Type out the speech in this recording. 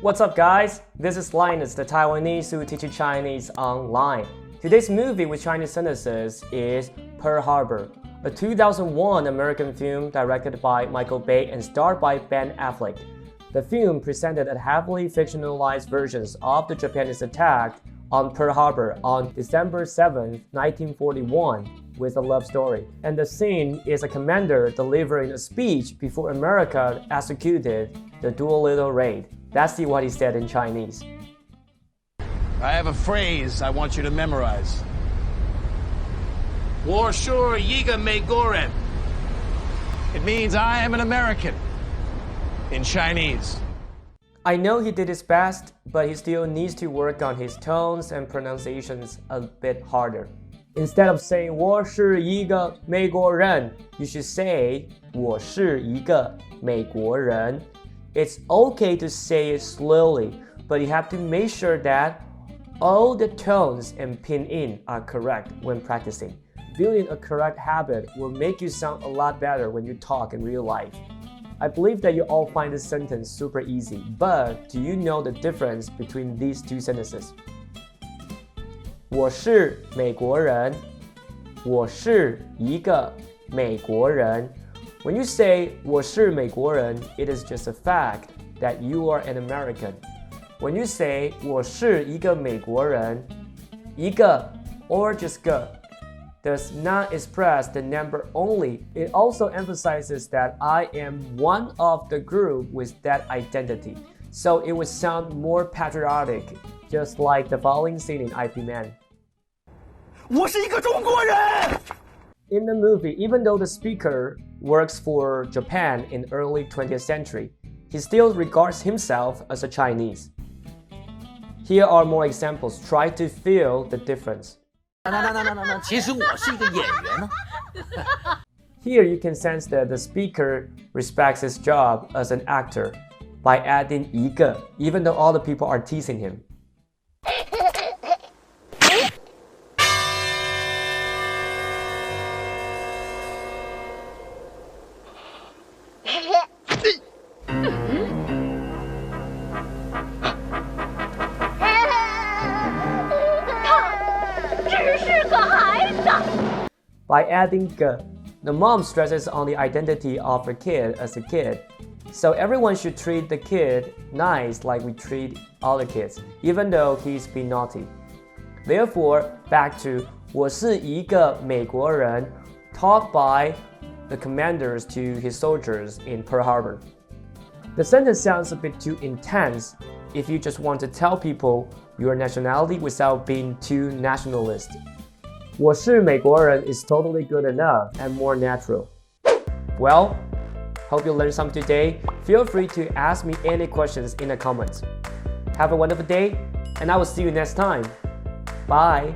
What's up, guys? This is Linus the Taiwanese who teaches Chinese online. Today's movie with Chinese sentences is Pearl Harbor, a 2001 American film directed by Michael Bay and starred by Ben Affleck. The film presented a heavily fictionalized version of the Japanese attack on Pearl Harbor on December 7, 1941, with a love story. And the scene is a commander delivering a speech before America executed the Doolittle raid. Let's see what he said in Chinese. I have a phrase I want you to memorize. 我是一个美国人. It means I am an American in Chinese. I know he did his best, but he still needs to work on his tones and pronunciations a bit harder. Instead of saying 我是一个美国人, you should say 我是一个美国人. It's okay to say it slowly, but you have to make sure that all the tones and pinyin are correct when practicing. Building a correct habit will make you sound a lot better when you talk in real life. I believe that you all find this sentence super easy, but do you know the difference between these two sentences? 我是美国人，我是一个美国人。When you say 我是美国人, it is just a fact that you are an American. When you say 我是一个美国人, 一个 or just 个 does not express the number only. It also emphasizes that I am one of the group with that identity. So it would sound more patriotic, just like the following scene in IP Man. 我是一个中国人! In the movie, even though the speaker works for Japan in early 20th century, he still regards himself as a Chinese. Here are more examples. Try to feel the difference. 其实我是一个演员呢。Here you can sense that the speaker respects his job as an actor by adding 一个, even though all the people are teasing him. By adding 个, the mom stresses on the identity of her kid as a kid. So everyone should treat the kid nice like we treat other kids, even though he's been naughty. Therefore, back to 我是一个美国人 taught by the commanders to his soldiers in Pearl Harbor. The sentence sounds a bit too intense if you just want to tell people your nationality without being too nationalist. 我是美国人 is totally good enough and more natural. Well, hope you learned something today. Feel free to ask me any questions in the comments. Have a wonderful day, and I will see you next time. Bye!